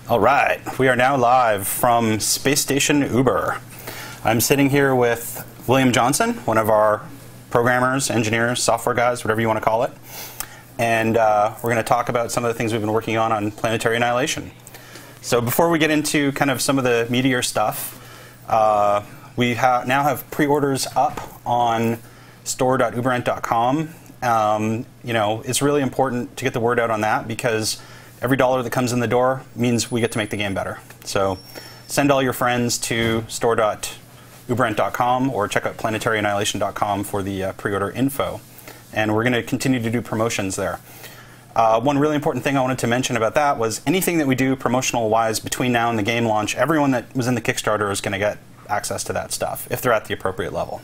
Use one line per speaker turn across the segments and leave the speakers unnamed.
All right, we are now live from Space Station Uber. I'm sitting here with William Johnson, one of our programmers, engineers, software guys, whatever you want to call it. And we're going to talk about some of the things we've been working on Planetary Annihilation. So before we get into kind of some of the meatier stuff, we now have pre-orders up on store.uberent.com. It's really important to get the word out on that because every dollar that comes in the door means we get to make the game better. So send all your friends to store.uberent.com or check out planetaryannihilation.com for the pre-order info. And we're going to continue to do promotions there. One really important thing I wanted to mention about that was anything that we do promotional-wise between now and the game launch, everyone that was in the Kickstarter is going to get access to that stuff if they're at the appropriate level.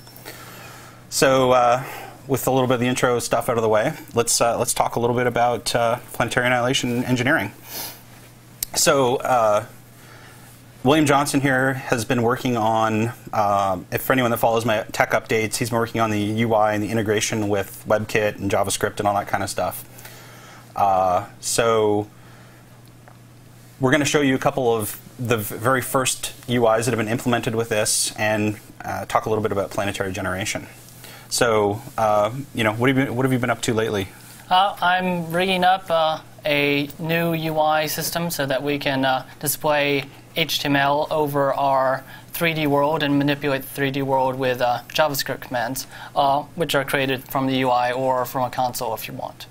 So with a little bit of the intro stuff out of the way, let's talk a little bit about Planetary Annihilation engineering. So William Johnson here has been working on, for anyone that follows my tech updates, he's been working on the UI and the integration with WebKit and JavaScript and all that kind of stuff. So we're going to show you a couple of the very first UIs that have been implemented with this and talk a little bit about planetary generation. So, what have you been up to lately?
I'm rigging up a new UI system so that we can display HTML over our 3D world and manipulate the 3D world with JavaScript commands, which are created from the UI or from a console if you want.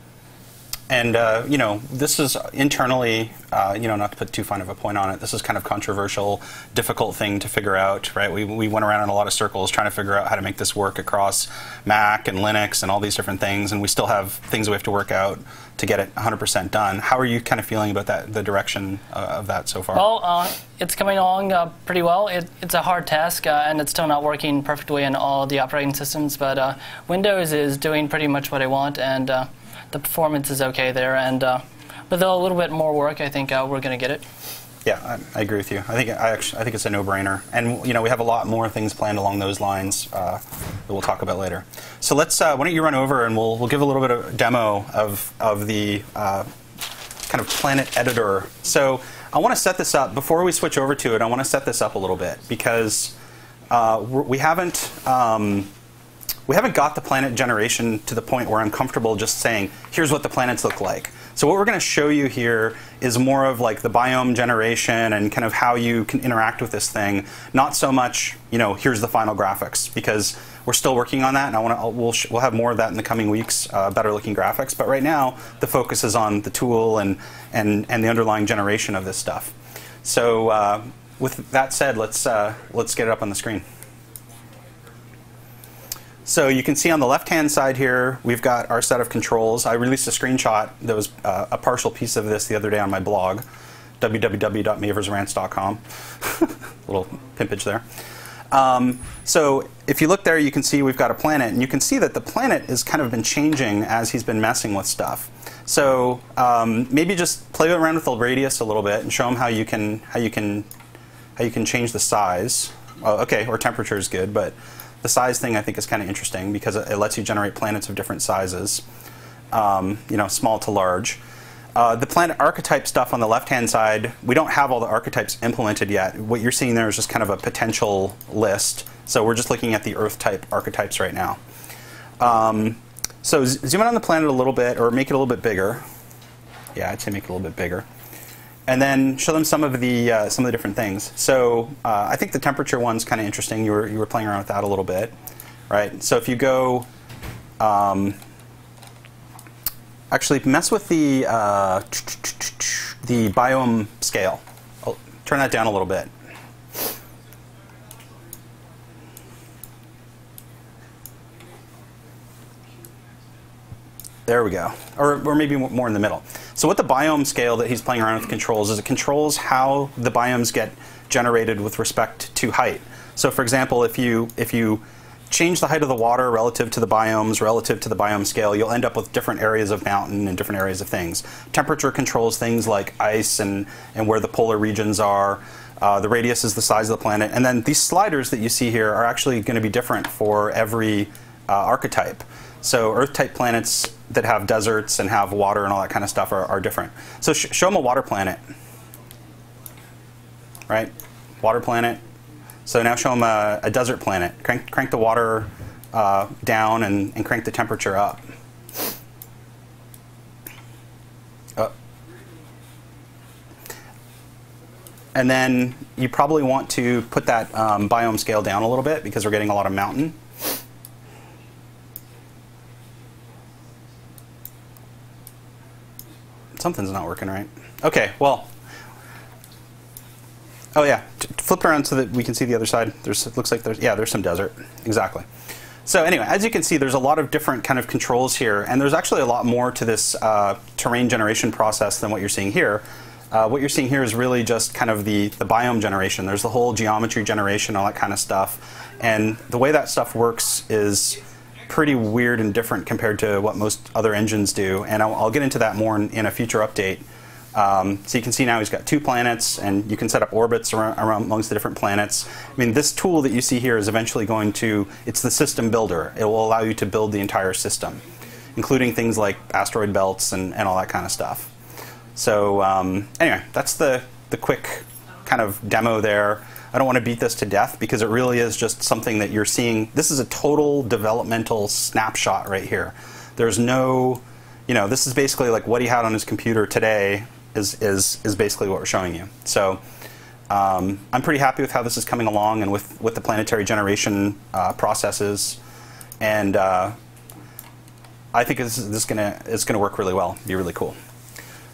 And you know, this is internally, you know, not to put too fine of a point on it, this is kind of controversial, difficult thing to figure out, right? We went around in a lot of circles trying to figure out how to make this work across Mac and Linux and all these different things, and we still have things we have to work out to get it 100% done. How are you kind of feeling about that, the direction of that so far?
Well, it's coming along pretty well. It's a hard task, and it's still not working perfectly in all the operating systems, but Windows is doing pretty much what I want, and the performance is okay there, and with a little bit more work, I think we're going to get it.
Yeah, I agree with you. I think it's a no-brainer, and you know, we have a lot more things planned along those lines that we'll talk about later. So let's why don't you run over and we'll give a little bit of a demo of the kind of Planet editor. So I want to set this up before we switch over to it. I want to set this up a little bit because we haven't got the planet generation to the point where I'm comfortable just saying, here's what the planets look like. So what we're going to show you here is more of like the biome generation and kind of how you can interact with this thing. Not so much, you know, here's the final graphics, because we're still working on that, and we'll have more of that in the coming weeks, better looking graphics. But right now, the focus is on the tool and the underlying generation of this stuff. So with that said, let's get it up on the screen. So you can see on the left-hand side here, we've got our set of controls. I released a screenshot that was a partial piece of this the other day on my blog, www.maversrants.com. Little pimpage there. So if you look there, you can see we've got a planet, and you can see that the planet has kind of been changing as he's been messing with stuff. So maybe just play around with the radius a little bit and show him how you can change the size. Oh, okay, or temperature is good, but the size thing I think is kind of interesting because it lets you generate planets of different sizes, you know, small to large. The planet archetype stuff on the left-hand side, we don't have all the archetypes implemented yet. What you're seeing there is just kind of a potential list. So we're just looking at the Earth-type archetypes right now. So zoom in on the planet a little bit, or make it a little bit bigger. Yeah, I'd say make it a little bit bigger. And then show them some of the different things. So I think the temperature one's kind of interesting. You were playing around with that a little bit, right? So if you go, actually mess with the biome scale. I'll turn that down a little bit. There we go, or maybe more in the middle. So what the biome scale that he's playing around with controls is it controls how the biomes get generated with respect to height. So for example, if you change the height of the water relative to the biomes, relative to the biome scale, you'll end up with different areas of mountain and different areas of things. Temperature controls things like ice and where the polar regions are. The radius is the size of the planet. And then these sliders that you see here are actually going to be different for every archetype. So Earth-type planets that have deserts and have water and all that kind of stuff are different. So show them a water planet, right? Water planet. So now show them a desert planet. Crank the water down and crank the temperature up. And then you probably want to put that biome scale down a little bit because we're getting a lot of mountain. Something's not working right. Okay, well. Oh yeah, flip around so that we can see the other side. It looks like there's some desert. Exactly. So anyway, as you can see, there's a lot of different kind of controls here, and there's actually a lot more to this terrain generation process than what you're seeing here. What you're seeing here is really just kind of the biome generation. There's the whole geometry generation, all that kind of stuff. And the way that stuff works is pretty weird and different compared to what most other engines do, and I'll get into that more in a future update. So you can see now he's got 2 planets, and you can set up orbits around amongst the different planets. I mean, this tool that you see here is eventually going to, it's the system builder. It will allow you to build the entire system, including things like asteroid belts and all that kind of stuff. So anyway, that's the quick kind of demo there. I don't want to beat this to death because it really is just something that you're seeing. This is a total developmental snapshot right here. There's no, you know, this is basically like what he had on his computer today is basically what we're showing you. So I'm pretty happy with how this is coming along and with the planetary generation processes. And I think it's gonna work really well. Be really cool.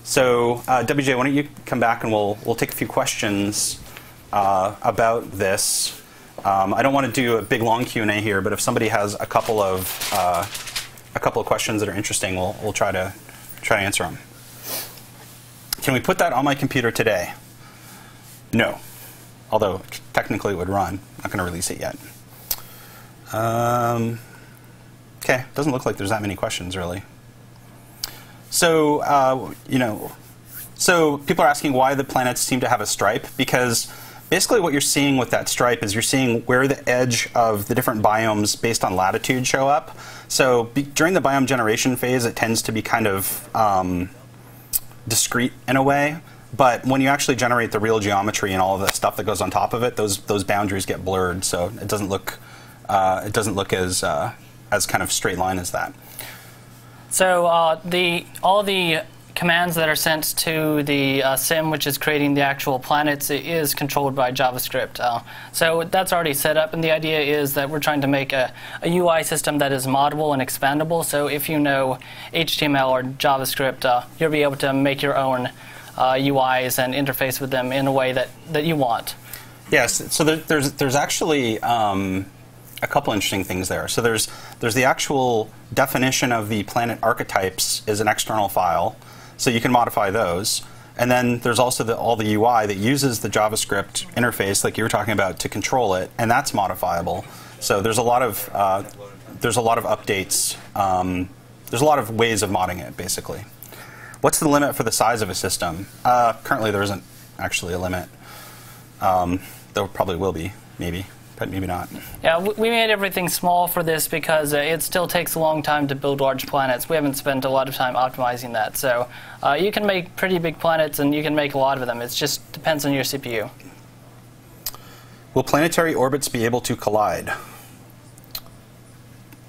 So WJ, why don't you come back and we'll take a few questions about this. I don't want to do a big long Q&A here, but if somebody has a couple of questions that are interesting, we'll try to answer them. Can we put that on my computer today? No. Although technically it would run. Not going to release it yet. Okay, doesn't look like there's that many questions really. So so people are asking why the planets seem to have a stripe, because basically what you're seeing with that stripe is you're seeing where the edge of the different biomes based on latitude show up. So during the biome generation phase, it tends to be kind of discrete in a way. But when you actually generate the real geometry and all of the stuff that goes on top of it, those boundaries get blurred, so it doesn't look as kind of straight line as that. So
all the commands that are sent to the sim, which is creating the actual planets, is controlled by JavaScript. So that's already set up, and the idea is that we're trying to make a UI system that is moddable and expandable. So if you know HTML or JavaScript, you'll be able to make your own UIs and interface with them in a way that you want.
Yes, so there's actually a couple interesting things there. So there's the actual definition of the planet archetypes is an external file, so you can modify those. And then there's also all the UI that uses the JavaScript interface, like you were talking about, to control it, and that's modifiable. So there's a lot of updates. There's a lot of ways of modding it, basically. What's the limit for the size of a system? Currently, there isn't actually a limit. There probably will be, maybe, but maybe not.
Yeah, we made everything small for this because it still takes a long time to build large planets. We haven't spent a lot of time optimizing that. So you can make pretty big planets, and you can make a lot of them. It just depends on your CPU.
Will planetary orbits be able to collide?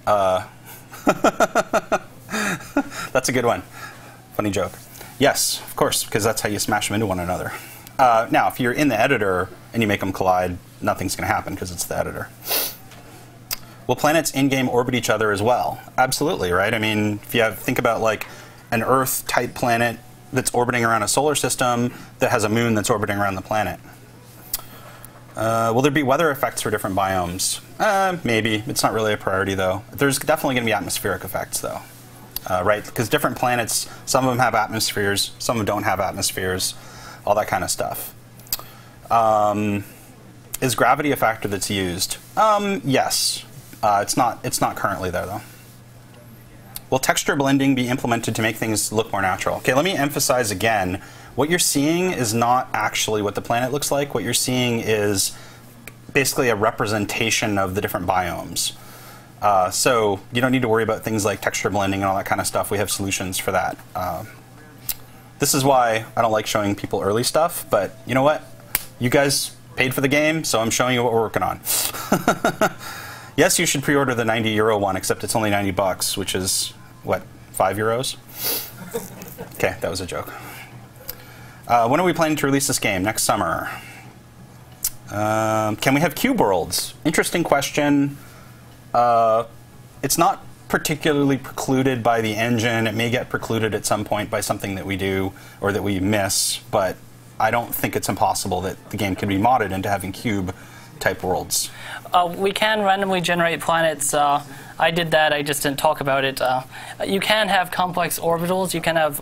That's a good one. Funny joke. Yes, of course, because that's how you smash them into one another. Now, if you're in the editor and you make them collide, nothing's going to happen because it's the editor. Will planets in-game orbit each other as well? Absolutely, right? I mean, if you think about like an Earth-type planet that's orbiting around a solar system that has a moon that's orbiting around the planet. Will there be weather effects for different biomes? Maybe. It's not really a priority, though. There's definitely going to be atmospheric effects, though. Right? Because different planets, some of them have atmospheres, some of them don't have atmospheres, all that kind of stuff. Is gravity a factor that's used? Yes. It's not currently there, though. Will texture blending be implemented to make things look more natural? Okay, let me emphasize again. What you're seeing is not actually what the planet looks like. What you're seeing is basically a representation of the different biomes. So you don't need to worry about things like texture blending and all that kind of stuff. We have solutions for that. This is why I don't like showing people early stuff, but you know what? You guys paid for the game, so I'm showing you what we're working on. Yes, you should pre-order the €90 one, except it's only 90 bucks, which is, what, €5? Okay, that was a joke. When are we planning to release this game? Next summer. Can we have cube worlds? Interesting question. It's not particularly precluded by the engine. It may get precluded at some point by something that we do or that we miss, but I don't think it's impossible that the game can be modded into having cube-type worlds.
We can randomly generate planets. I did that. I just didn't talk about it. You can have complex orbitals. You can have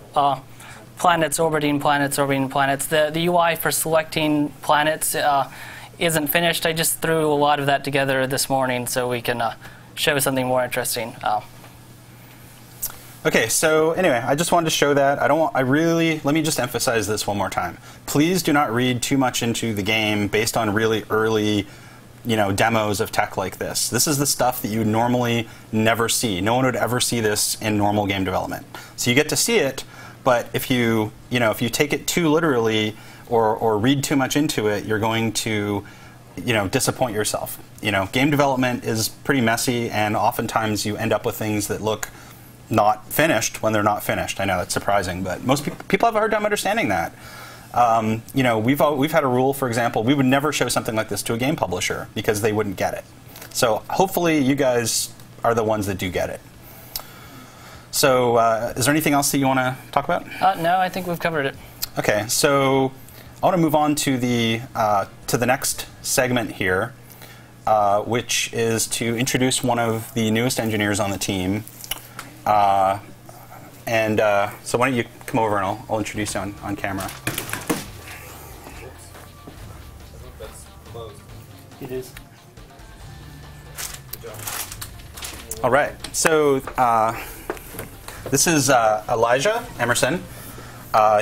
planets orbiting planets orbiting planets. The UI for selecting planets isn't finished. I just threw a lot of that together this morning so we can show something more interesting.
Okay, so anyway, I just wanted to show that. Let me just emphasize this one more time. Please do not read too much into the game based on really early, demos of tech like this. This is the stuff that you normally never see. No one would ever see this in normal game development. So you get to see it, but if you take it too literally or read too much into it, you're going to disappoint yourself. Game development is pretty messy, and oftentimes you end up with things that look not finished when they're not finished. I know that's surprising, but most people have a hard time understanding that. We've had a rule, for example, we would never show something like this to a game publisher because they wouldn't get it. So hopefully you guys are the ones that do get it. So is there anything else that you want to talk about?
No, I think we've covered it.
Okay, so I want to move on to the next segment here, which is to introduce one of the newest engineers on the team. So why don't you come over and I'll introduce you on camera.
It is.
All right, so this is Elijah Emerson.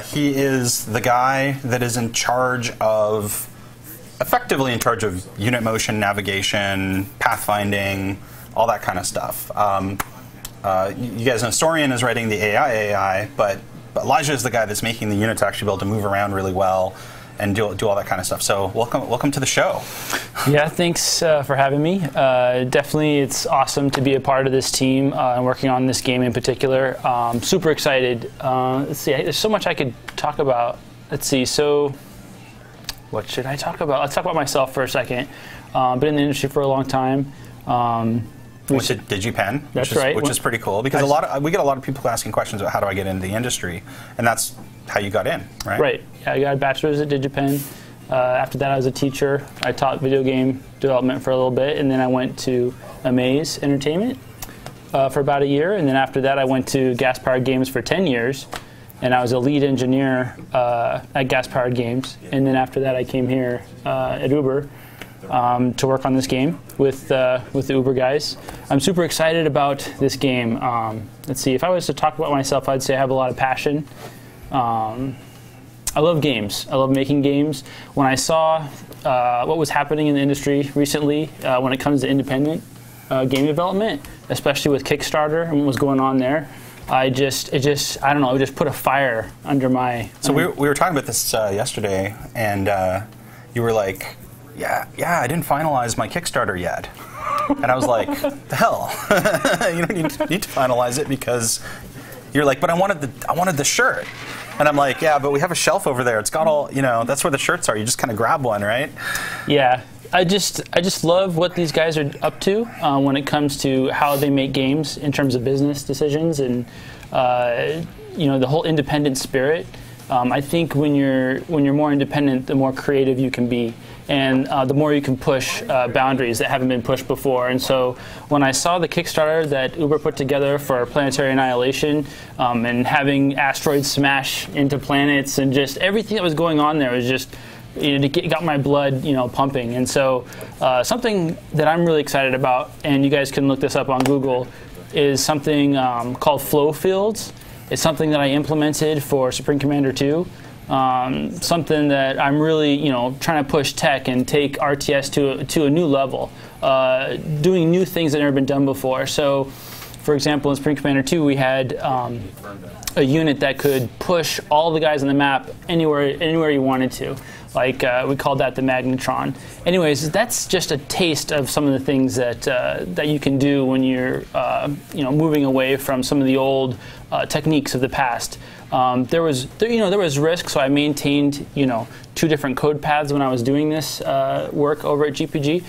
He is the guy that is effectively in charge of unit motion, navigation, pathfinding, all that kind of stuff. You guys know Storian is writing the AI, but Elijah is the guy that's making the units actually be able to move around really well and do all that kind of stuff. So welcome to the show.
Yeah, thanks for having me. Definitely, it's awesome to be a part of this team and working on this game in particular. Super excited. Let's see, there's so much I could talk about. Let's see, so what should I talk about? Let's talk about myself for a second. Been in the industry for a long time.
Went to DigiPen, which is pretty cool because we get a lot of people asking questions about how do I get into the industry, and that's how you got in, right?
Right. Yeah, I got a bachelor's at DigiPen. After that, I was a teacher. I taught video game development for a little bit, and then I went to Amaze Entertainment for about a year, and then after that, I went to Gas Powered Games for 10 years, and I was a lead engineer at Gas Powered Games, and then after that, I came here at Uber to work on this game with the Uber guys. I'm super excited about this game. Let's see, if I was to talk about myself, I'd say I have a lot of passion. I love games. I love making games. When I saw what was happening in the industry recently when it comes to independent game development, especially with Kickstarter and what was going on there, I don't know, it just put a fire under my...
So we were talking about this yesterday, and you were like, yeah, I didn't finalize my Kickstarter yet. And I was like, the hell? You don't need to finalize it because you're like, but I wanted the shirt. And I'm like, yeah, but we have a shelf over there. It's got all, that's where the shirts are. You just kind of grab one, right?
Yeah. I just love what these guys are up to when it comes to how they make games in terms of business decisions and the whole independent spirit. I think when you're more independent, the more creative you can be, and the more you can push boundaries that haven't been pushed before. And so when I saw the Kickstarter that Uber put together for Planetary Annihilation and having asteroids smash into planets and just everything that was going on there was just, it got my blood, pumping. And so something that I'm really excited about, and you guys can look this up on Google, is something called Flow Fields. It's something that I implemented for Supreme Commander 2. Something that I'm really, trying to push tech and take RTS to a new level, doing new things that have never been done before. So, for example, in Supreme Commander 2, we had a unit that could push all the guys on the map anywhere you wanted to. Like we called that the Magnetron. Anyways, that's just a taste of some of the things that you can do when you're moving away from some of the old techniques of the past. There was risk, so I maintained 2 different code paths when I was doing this work over at GPG.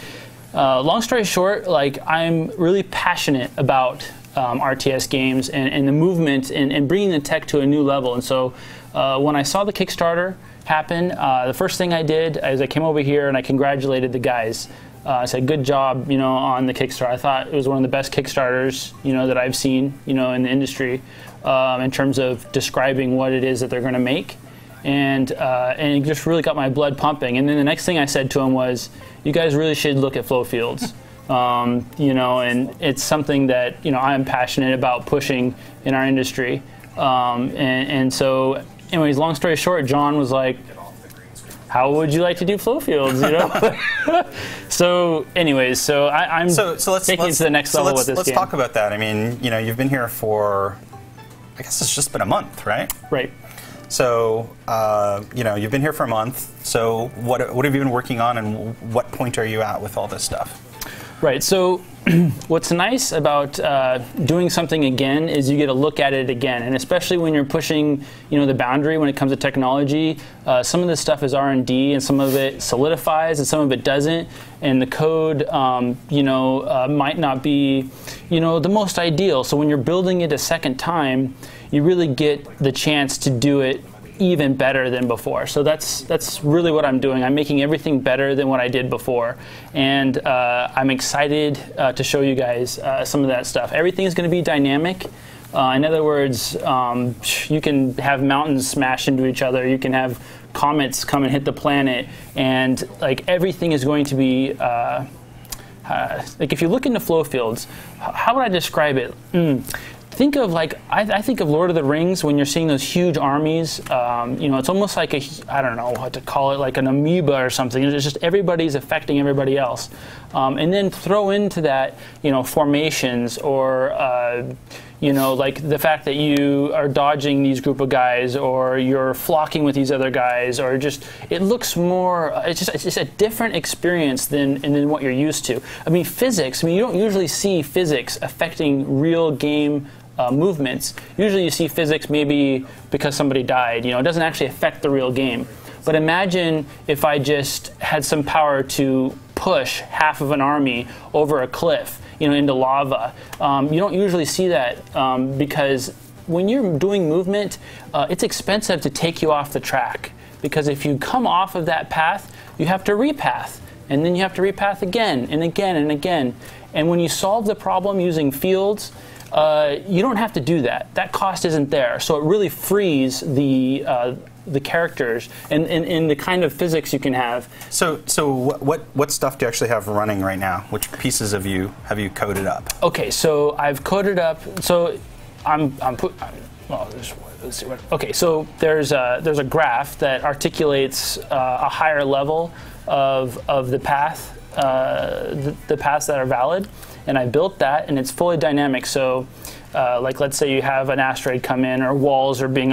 Long story short, I'm really passionate about RTS games and the movement and bringing the tech to a new level. And so when I saw the Kickstarter happen, the first thing I did is I came over here and I congratulated the guys. I said, good job, on the Kickstarter. I thought it was one of the best Kickstarters, that I've seen, in the industry in terms of describing what it is that they're going to make. And it just really got my blood pumping. And then the next thing I said to them was, you guys really should look at flow fields. And it's something that, I'm passionate about pushing in our industry. And so, anyways, long story short, John was like, how would you like to do flow fields, So anyways, I'm taking it to the next level with this game.
Let's talk about that. I mean, you've been here for, I guess it's just been a month, right?
Right.
So, you've been here for a month. So what have you been working on, and what point are you at with all this stuff?
Right. So what's nice about doing something again is you get to look at it again, and especially when you're pushing, the boundary when it comes to technology. Some of this stuff is R&D, and some of it solidifies, and some of it doesn't. And the code, might not be, the most ideal. So when you're building it a second time, you really get the chance to do it even better than before. So that's really what I'm doing. I'm making everything better than what I did before, and I'm excited to show you guys some of that stuff. Everything is going to be dynamic. In other words, you can have mountains smash into each other. You can have comets come and hit the planet, and like everything is going to be like if you look into flow fields, how would I describe it? Think of I think of Lord of the Rings when you're seeing those huge armies. It's almost like I don't know what to call it, like an amoeba or something. It's just everybody's affecting everybody else, and then throw into that formations or like the fact that you are dodging these group of guys or you're flocking with these other guys, or just it looks more. It's just a different experience than what you're used to. I mean, physics. I mean, you don't usually see physics affecting real game movements. Usually you see physics maybe because somebody died. It doesn't actually affect the real game. But imagine if I just had some power to push half of an army over a cliff, into lava. You don't usually see that because when you're doing movement, it's expensive to take you off the track. Because if you come off of that path, you have to repath. And then you have to repath again and again and again. And when you solve the problem using fields, you don't have to do that. That cost isn't there. So it really frees the characters and the kind of physics you can have.
So what stuff do you actually have running right now? Which pieces have you coded up?
Okay, so I've coded up. So let's see what. Okay, so there's a graph that articulates a higher level of the path. The paths that are valid, and I built that, and it's fully dynamic. So like let's say you have an asteroid come in, or walls are being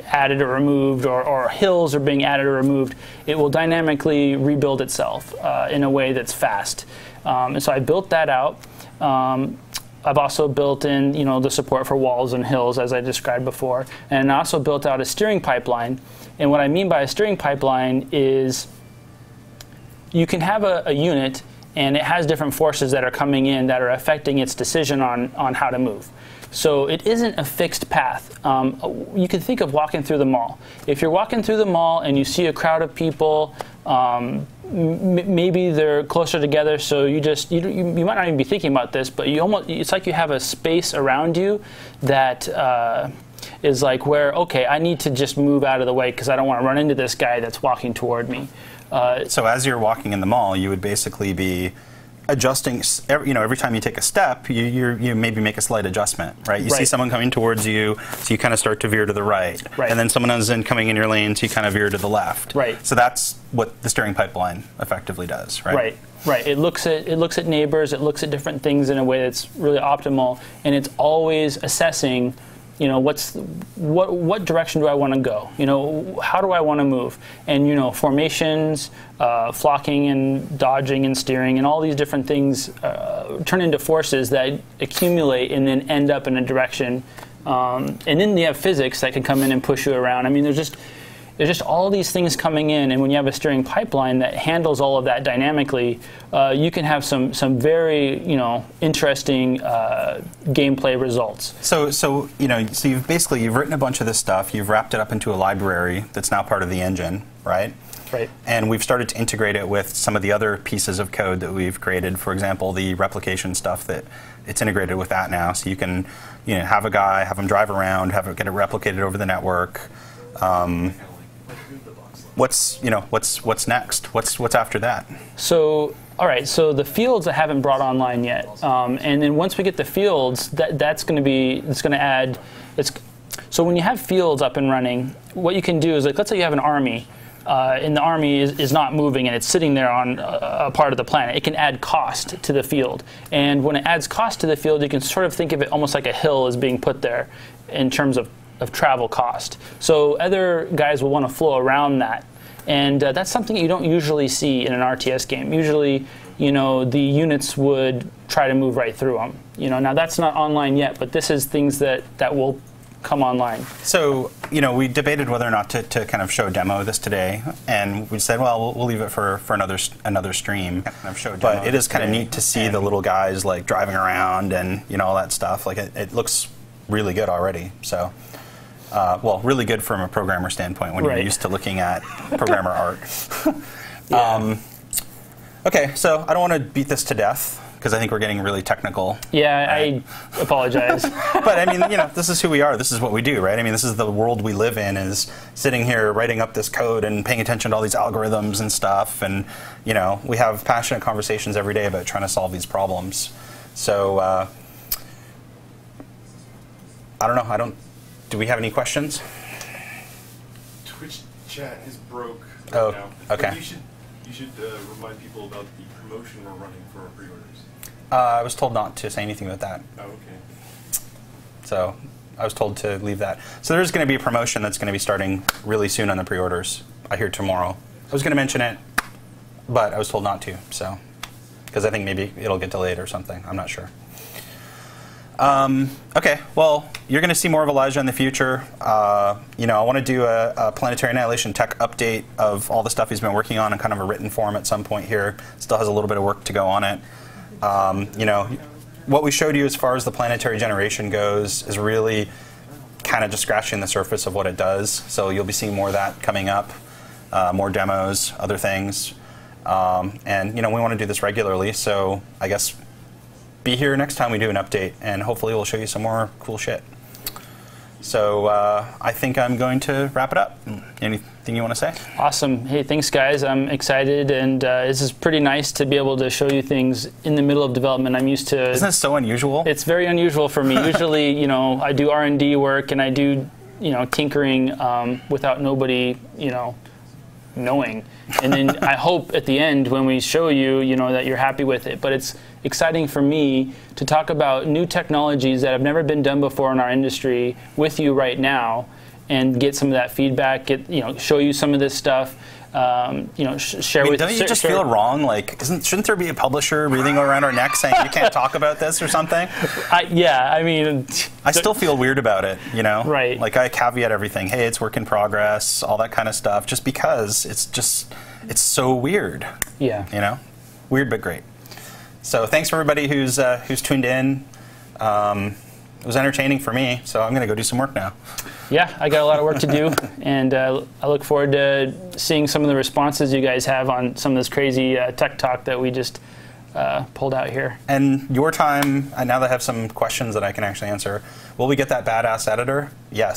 added or removed, or hills are being added or removed, it will dynamically rebuild itself in a way that's fast. And so I built that out. I've also built in the support for walls and hills, as I described before, and I also built out a steering pipeline. And what I mean by a steering pipeline is you can have a unit, and it has different forces that are coming in that are affecting its decision on how to move. So it isn't a fixed path. You can think of walking through the mall. If you're walking through the mall and you see a crowd of people, maybe they're closer together, so you might not even be thinking about this, but it's like you have a space around you that is like where, okay, I need to just move out of the way because I don't want to run into this guy that's walking toward me.
So as you're walking in the mall, you would basically be adjusting. Every time you take a step, you maybe make a slight adjustment, right? You see someone coming towards you, so you kind of start to veer to the right, and then someone else is coming in your lane, so you kind of veer to the left.
Right.
So that's what the steering pipeline effectively does, right?
Right. It looks at neighbors. It looks at different things in a way that's really optimal, and it's always assessing. What direction do I want to go? How do I want to move? And formations, flocking and dodging and steering and all these different things turn into forces that accumulate and then end up in a direction. And then you have physics that can come in and push you around. I mean, there's just all these things coming in, and when you have a steering pipeline that handles all of that dynamically, you can have some very interesting gameplay results.
So you've written a bunch of this stuff. You've wrapped it up into a library that's now part of the engine, right?
Right.
And we've started to integrate it with some of the other pieces of code that we've created. For example, the replication stuff that it's integrated with that now. So you can have a guy, have him drive around, have it get it replicated over the network. What's next? What's after that?
So, all right. So the fields I haven't brought online yet, and then once we get the fields, it's going to add. So when you have fields up and running, what you can do is let's say you have an army, and the army is not moving and it's sitting there on a part of the planet. It can add cost to the field, and when it adds cost to the field, you can sort of think of it almost like a hill is being put there in terms of travel cost. So other guys will want to flow around that. And that's something you don't usually see in an RTS game. Usually, the units would try to move right through them. Now that's not online yet, but this is things that will come online?
So, you know, we debated whether or not to kind of show a demo of this today, and we said, well, we'll leave it for another stream. But it is kind of neat to see the little guys like driving around and, you know, all that stuff. Like it looks really good already. So, well, really good from a programmer standpoint when you're used to looking at programmer art. Okay, so I don't want to beat this to death, because I think we're getting really technical.
Yeah, I apologize.
But I mean, you know, this is who we are. This is what we do, right? I mean, this is the world we live in, is sitting here writing up this code and paying attention to all these algorithms and stuff. And, you know, we have passionate conversations every day about trying to solve these problems. So, I don't know. Do we have any questions?
Twitch chat is broke right
Oh,
now.
okay.
But you should remind people about the promotion we're running for our pre-orders.
I was told not to say anything about that.
Oh, okay.
So I was told to leave that. So there's going to be a promotion that's going to be starting really soon on the pre-orders. I hear tomorrow. I was going to mention it, but I was told not to. So, because I think maybe it'll get delayed or something. I'm not sure. Okay, well, you're going to see more of Elijah in the future. You know, I want to do a Planetary Annihilation Tech update of all the stuff he's been working on in kind of a written form at some point here. Still has a little bit of work to go on it. You know, what we showed you as far as the planetary generation goes is really kind of just scratching the surface of what it does. So you'll be seeing more of that coming up, more demos, other things. And, you know, we want to do this regularly, so I guess be here next time we do an update, and hopefully we'll show you some more cool shit. So I think I'm going to wrap it up. Anything you want to say?
Awesome. Hey, thanks, guys. I'm excited, and this is pretty nice to be able to show you things in the middle of development. I'm used to...
Isn't this so unusual?
It's very unusual for me. Usually, you know, I do R&D work, and I do, you know, tinkering without nobody, you know, knowing. And then I hope at the end when we show you, you know, that you're happy with it. But it's exciting for me to talk about new technologies that have never been done before in our industry with you right now, and get some of that feedback. You know, show you some of this stuff. You know, share with.
Don't you just feel wrong? Like, shouldn't there be a publisher breathing around our neck saying you can't talk about this or something?
Yeah, I mean,
I still feel weird about it. You know,
right?
Like I caveat everything. Hey, it's work in progress, all that kind of stuff. Just because it's so weird.
Yeah.
You know, weird but great. So thanks for everybody who's tuned in. It was entertaining for me, so I'm going to go do some work now.
Yeah, I got a lot of work to do, and I look forward to seeing some of the responses you guys have on some of this crazy tech talk that we just pulled out here.
And your time, now that I have some questions that I can actually answer, will we get that badass editor? Yes.